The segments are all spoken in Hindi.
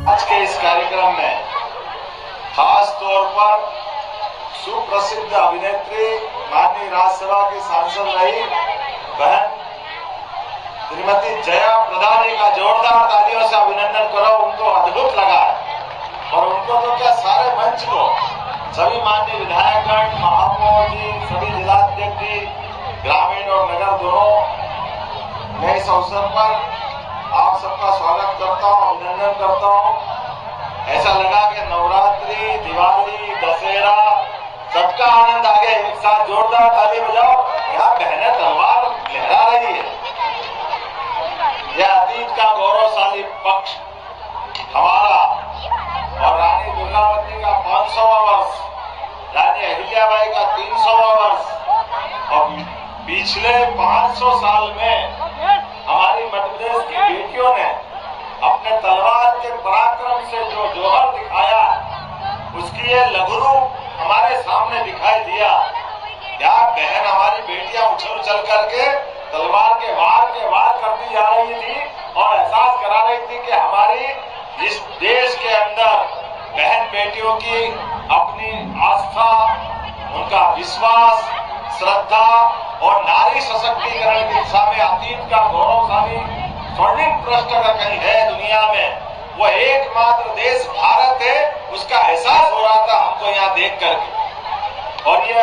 आज के इस कार्यक्रम में खास तौर पर सुप्रसिद्ध अभिनेत्री माननीय राज्यसभा की सांसद रही बहन श्रीमती जया प्रदा जी का जोरदार तालियों से अभिनंदन करो। उनको अद्भुत लगा है और उनको तो क्या सारे मंच को सभी माननीय विधायकगण, महापौर जी, सभी जिलाध्यक्ष जी, ग्रामीण और नगर दोनों, मैं इस अवसर पर आप सबका स्वागत करता हूँ, अभिनंदन करता हूँ। ऐसा लगा कि नवरात्रि, दिवाली, दशहरा सबका आनंद आ गया। एक साथ जोरदार ताली बजाओ। क्या बहनें तलवार लहरा रही है। यह अतीत का गौरवशाली पक्ष हमारा और रानी दुर्गावती का 500वां वर्ष, रानी अहिल्याबाई का 300वां वर्ष और पिछले 500 साल में हमारी मध्य प्रदेश की बेटियों ने अपने तलवार के पराक्रम से जो जौहर दिखाया, उसकी ये लघु रूप हमारे सामने दिखाई दिया। क्या बहन हमारी बेटियां उछल उछल करके तलवार के वार करती जा रही थी और एहसास करा रही थी कि हमारी इस देश के अंदर बहन बेटियों की अपनी आस्था, उनका विश्वास, श्रद्धा और नारी सशक्तिकरण की दिशा में अतीत का गौरवशाली स्वर्णिम पृष्ठ अगर कहीं है दुनिया में, वो एकमात्र देश भारत है। उसका एहसास हो रहा था हमको यहाँ देख करके। और ये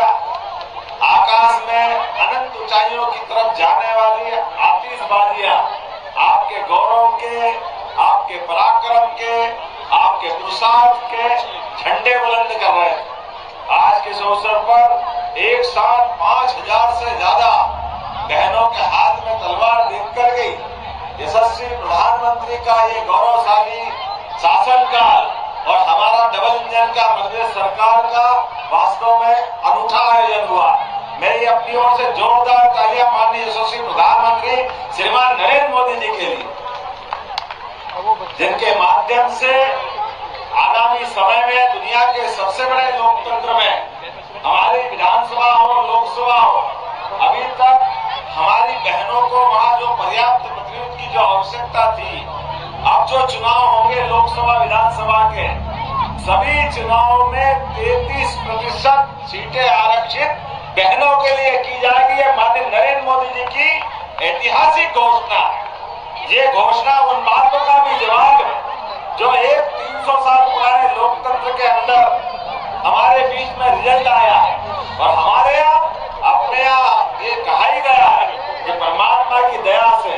आकाश में अनंत ऊंचाइयों की तरफ जाने वाली आतिशबाजियां आपके गौरव के, आपके पराक्रम के, आपके पुरुषार्थ के झंडे बुलंद कर रहे हैं। आज के इस अवसर पर एक साथ 5000 से ज्यादा बहनों के हाथ में तलवार देखकर गई। यशस्वी प्रधानमंत्री का ये गौरवशाली शासनकाल और हमारा डबल इंजन का मध्य प्रदेश सरकार का वास्तव में अनूठा आयोजन हुआ। मेरी अपनी ओर से जोरदार तालियां माननीय यशस्वी प्रधानमंत्री श्रीमान नरेंद्र मोदी जी के लिए, जिनके माध्यम से आगामी समय में दुनिया के सबसे बड़े लोकतंत्र में हमारी विधानसभा हो, लोकसभा हो, अभी तक हमारी बहनों को वहां जो पर्याप्त प्रतिनिधित्व की जो आवश्यकता थी, अब जो चुनाव होंगे लोकसभा विधानसभा के, सभी चुनावों में 33% सीटें आरक्षित बहनों के लिए की जाएगी। ये माननीय नरेंद्र मोदी जी की ऐतिहासिक घोषणा है। ये घोषणा उन बातों का भी जवाब है जो एक 300 साल पुराने लोकतंत्र के अंदर हमारे बीच में रिजल्ट आया है। और हमारे यहाँ अपने यहाँ ये कहा ही गया है कि परमात्मा की दया से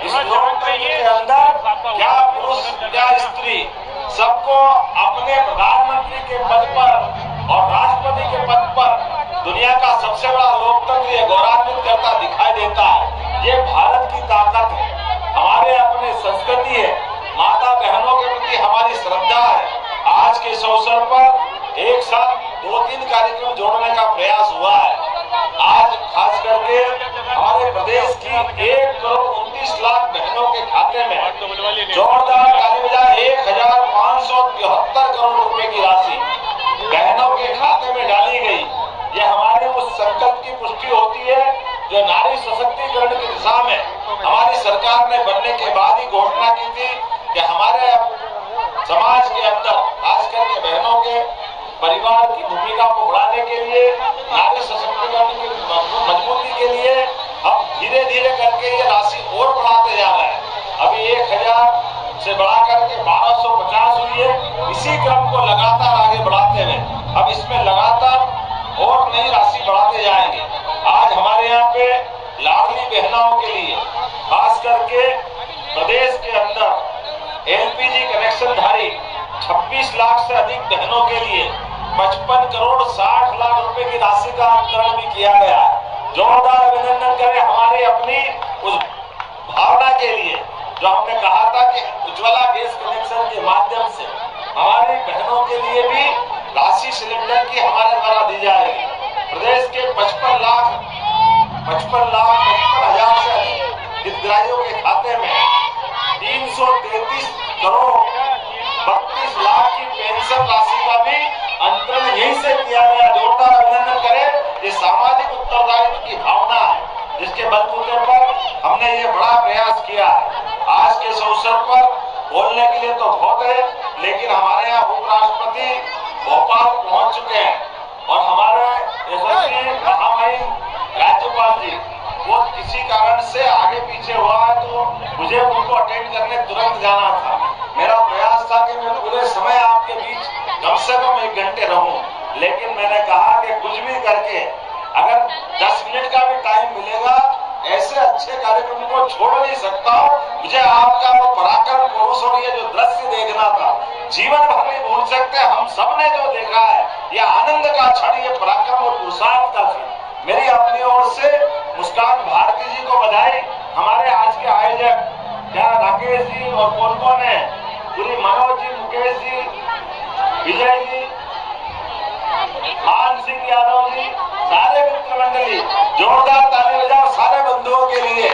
इस लोकतंत्र के अंदर क्या पुरुष क्या स्त्री सबको अपने प्रधानमंत्री के पद पर और राष्ट्रपति के पद पर दुनिया का सबसे बड़ा लोकतंत्र ये गौरवान्वित करता दिखाई देता है। ये भारत की ताकत है, हमारे अपनी संस्कृति है, माता बहनों के प्रति हमारी श्रद्धा है। आज के इस अवसर पर एक साथ 2-3 कार्यक्रम जोड़ने का प्रयास हुआ है। आज खास करके हमारे प्रदेश की 1,29,00,000 बहनों के खाते में जोरदार ताली बजाए 1,573 करोड़ रुपए की राशि बहनों के खाते में डाली गई। ये हमारे उस संकल्प की पुष्टि होती है जो नारी सशक्तिकरण की दिशा में हमारी सरकार ने बनने के बाद ही घोषणा की थी कि हमारे समाज के अंदर खास करके बहनों के परिवार की भूमिका को बढ़ाने के लिए, नारी सशक्तिकरण की मजबूती के लिए हम धीरे धीरे करके ये राशि और बढ़ाते जा रहे हैं। अभी 1000 से बढ़ा करके 1250 हुई है। इसी क्रम को लगातार आगे बढ़ाते हुए अब इसमें लगातार और नई राशि बढ़ाते जाएंगे। आज हमारे यहाँ पे लाडली बहनों के लिए खास करके प्रदेश के अंदर एलपीजी कनेक्शन धारी 26 लाख से अधिक बहनों के लिए 55 करोड़ 60 लाख रुपए की राशि का अंतरण भी किया गया है। जोरदार अभिनंदन करें हमारी अपनी उस भावना के लिए जो हमने कहा था कि उज्ज्वला गैस कनेक्शन के माध्यम से हमारी बहनों के लिए भी राशि सिलेंडर की हमारे द्वारा दी जाएगी। प्रदेश के 55 हजार से अधिक हितग्राहियों के खाते में 333 करोड़ 32 लाख की पेंशन राशि का भी अंतरण यहीं से किया गया। जोरदार अभिनंदन करें। ये सामाजिक उत्तरदायित्व की भावना है जिसके बलबूते पर हमने ये बड़ा प्रयास किया है। आज के इस अवसर पर बोलने के लिए तो बहुत है, लेकिन हमारे यहाँ उपराष्ट्रपति भोपाल पहुंच चुके हैं और हमारे यशस्वी महामहिम राज्यपाल जी वो किसी कारण से आगे पीछे हुआ है, तो मुझे उनको अटेंड करने तुरंत जाना था। मेरा प्रयास था कि मैं पूरे समय आपके बीच कम से कम 1 घंटे रहूं, लेकिन मैंने कहा कि कुछ भी करके अगर 10 मिनट का भी टाइम मिलेगा, ऐसे अच्छे कार्यक्रम को छोड़ नहीं सकता हूं। मुझे आपका वो पराक्रम पुरुष और ये जो दृश्य देखना था, जीवन भर नहीं भूल सकते। हम सब ने जो देखा है, ये आनंद का क्षण, ये पराक्रम और पुरुषार्थ का क्षण। मेरी अपनी ओर से मुस्कान भारती जी को बधाई। हमारे आज के आयोजक क्या राकेश जी और कौन है, पूरी मनोज जी, मुकेश जी, विजय जी, मान सिंह यादव जी, सारे मित्र मंडली, जोरदार ताली बजाओ सारे बंधुओं के लिए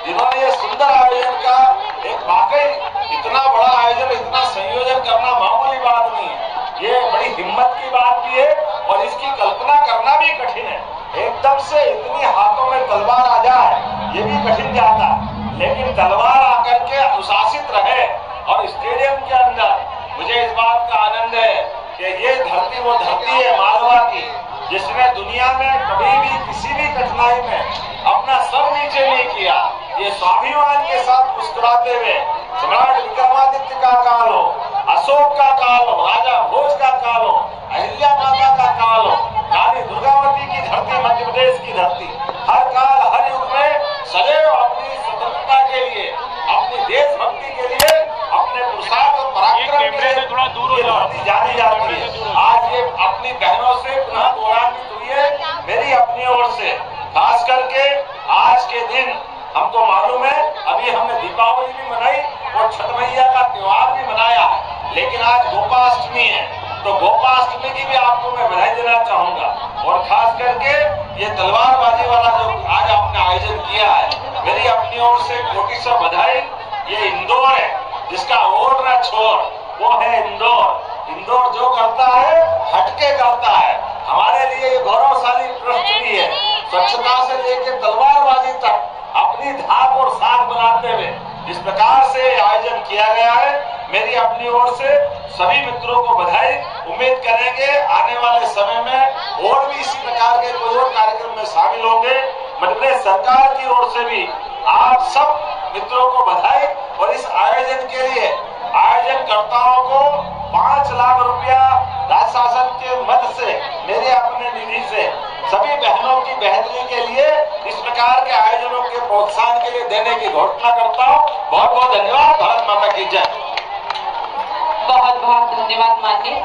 जिन्होंने ये सुंदर आयोजन का, एक वाकई इतना बड़ा आयोजन, इतना संयोजन करना मामूली बात नहीं है। ये बड़ी हिम्मत की बात भी है और इसकी कल्पना करना भी कठिन है। एकदम से इतनी हाथों में तलवार आ जाए, ये भी कठिन जाता है, लेकिन तलवार आकर के अनुशासित रहे। और स्टेडियम के अंदर मुझे इस बात का आनंद है कि ये धरती वो धरती है मालवा की, जिसने दुनिया में कभी भी किसी भी कठिनाई में अपना सर नीचे नहीं किया। ये स्वाभिमान के साथ मुस्कुराते हुए सम्राट विक्रमादित्य का काल हो, अशोक का काल हो, राजा भोज का काल हो, अहिल्या माता का काल हो, रानी दुर्गावती की धरती, मध्य प्रदेश की धरती, हर काल हर युग में सदैव अपनी स्वतंत्रता के लिए, अपनी देशभक्ति के लिए, अपने पुरुषार्थ और पराक्रम के लिए ये धरती जानी जाती है। आज ये अपनी बहनों से पुनः गौरवान्वित हुई है। मेरी अपनी ओर से खास करके आज के दिन हमको मालूम है, अभी हमने दीपावली भी मनाई और छठ मैया का त्योहार भी मनाया है, लेकिन आज गोपाष्टमी है, तो गोपाष्टमी की भी आपको मैं बधाई देना चाहूंगा। और खास करके ये तलवारबाजी वाला जो आज आपने आयोजन किया है, मेरी अपनी ओर से कोटि से बधाई। ये इंदौर है जिसका ओर न छोड़, वो है इंदौर। इंदौर जो करता है हटके करता है। हमारे लिए ये गौरवशाली पृष्ठ भी है। स्वच्छता से लेकर तलवारबाजी तक अपनी धाक और साख बनाते हुए जिस प्रकार से आयोजन किया गया है, मेरी अपनी ओर से सभी मित्रों को बधाई। उम्मीद करेंगे आने वाले समय में और भी इसी प्रकार के कोई और कार्यक्रम में शामिल होंगे। मध्य प्रदेश सरकार की ओर से भी आप सब मित्रों को बधाई। और इस आयोजन के लिए आयोजनकर्ताओं को 5 लाख रुपया राज्य शासन के मद से, मेरे अपने निधि से सभी बहनों की बेहतरी के लिए इस प्रकार के आयोजनों के प्रोत्साहन के लिए देने की घोषणा करता हूँ। बहुत बहुत धन्यवाद। भारत माता की जय। बहुत बहुत धन्यवाद माननीय।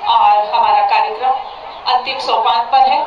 और हमारा कार्यक्रम अंतिम सोपान पर है।